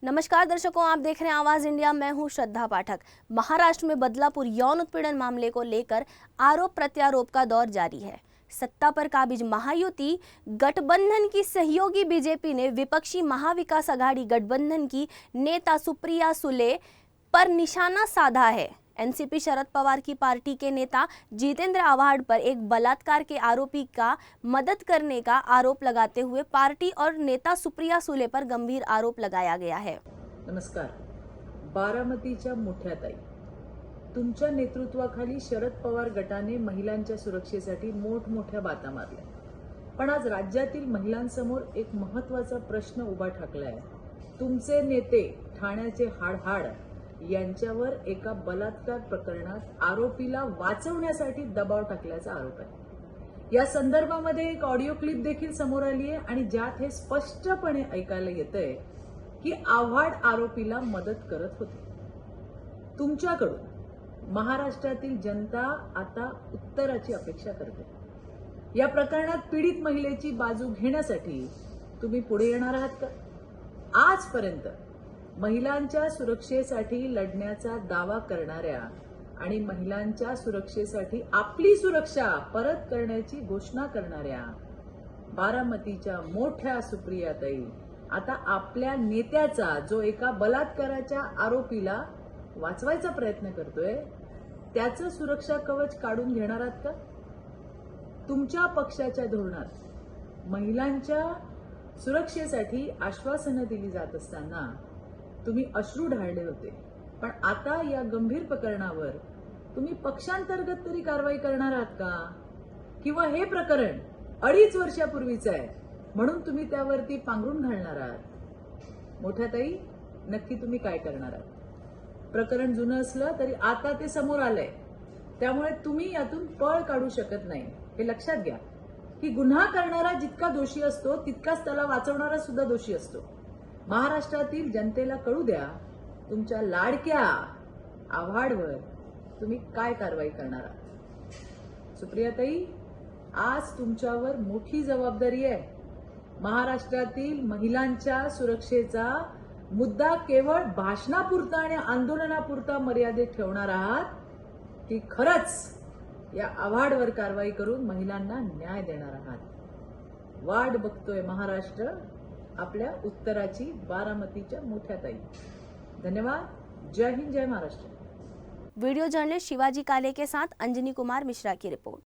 नमस्कार दर्शकों, आप देख रहे हैं आवाज इंडिया। मैं हूं श्रद्धा पाठक। महाराष्ट्र में बदलापुर यौन उत्पीड़न मामले को लेकर आरोप प्रत्यारोप का दौर जारी है। सत्ता पर काबिज महायुति गठबंधन की सहयोगी बीजेपी ने विपक्षी महाविकास आघाड़ी गठबंधन की नेता सुप्रिया सुले पर निशाना साधा है। एनसीपी शरद पवार की पार्टी के नेता जितेंद्र आव्हाड पर एक बलात्कार के आरोपी का मदद करने का आरोप लगाते हुए पार्टी और नेता सुप्रिया सुले पर गंभीर आरोप लगाया गया है। नमस्कार। बारामतीच्या मोठ्याताई, तुमच्या नेतृत्वाखाली शरद पवार गटाने महिलांच्या सुरक्षेसाठी मोठमोठ्या बाता मारल्या, पण आज राज्यातील महिलांसमोर एक महत्त्वाचा प्रश्न उभा ठाकलाय। तुमचे नेते ठाण्याचे हाडहाड यांच्यावर एका बलात्कार प्रकरणात आरोपीला वाचवण्यासाठी दबाव टाकल्याचा आरोप आहे। या संदर्भामध्ये एक ऑडिओ क्लिप देखील समोर आली आहे आणि ज्यात हे स्पष्टपणे ऐकायला येतंय की आव्हाड आरोपीला मदत करत होते। तुमच्याकडून महाराष्ट्रातील जनता आता उत्तराची अपेक्षा करते। या प्रकरणात पीडित महिलेची बाजू घेण्यासाठी तुम्ही पुढे येणार आहात का? आजपर्यंत महिलांच्या सुरक्षेसाठी लढण्याचा दावा करणाऱ्या आणि महिलांच्या सुरक्षेसाठी आपली सुरक्षा परत करण्याची घोषणा करणाऱ्या बारामतीच्या मोठ्या सुप्रियाताई आता आपल्या नेत्याचा, जो एका बलात्काराच्या आरोपीला वाचवायचा प्रयत्न करतोय, त्याचं सुरक्षा कवच काढून घेणार आहात का? तुमच्या पक्षाच्या धोरणात महिलांच्या सुरक्षेसाठी आश्वासनं दिली जात असताना तुम्ही अश्रू ढाळले होते, पण आता या गंभीर प्रकरणावर तुम्ही पक्षांतर्गत तरी कारवाई करणार आहात का? किंवा हे प्रकरण 2.5 वर्षापूर्वीचं आहे म्हणून तुम्ही त्यावरती पांघरून घालणार आहात? मोठ्याताई, नक्की तुम्ही काय करणार आहात? प्रकरण जुनं असलं तरी आता ते समोर आलंय, त्यामुळे तुम्ही यातून पळ काढू शकत नाही। हे लक्षात घ्या की गुन्हा करणारा जितका दोषी असतो तितकाच त्याला वाचवणारा सुद्धा दोषी असतो। महाराष्ट्रातील जनतेला कळू द्या, तुमच्या लाडक्या आव्हाडवर तुम्ही काय कारवाई करणार आहात? सुप्रियाताई, आज तुमच्यावर मोठी जबाबदारी आहे। महाराष्ट्रातील महिलांच्या सुरक्षेचा मुद्दा केवळ भाषणापुरता आणि आंदोलनापुरता मर्यादित ठेवणार आहात की खरंच या आव्हाडवर कारवाई करून महिलांना न्याय देणार आहात? वाट बघतोय महाराष्ट्र आपल्या उत्तराची, बारामतीच्या मोठ्याताई। धन्यवाद। जय हिंद, जय महाराष्ट्र। वीडियो जर्नलिस्ट शिवाजी काले के साथ अंजनी कुमार मिश्रा की रिपोर्ट।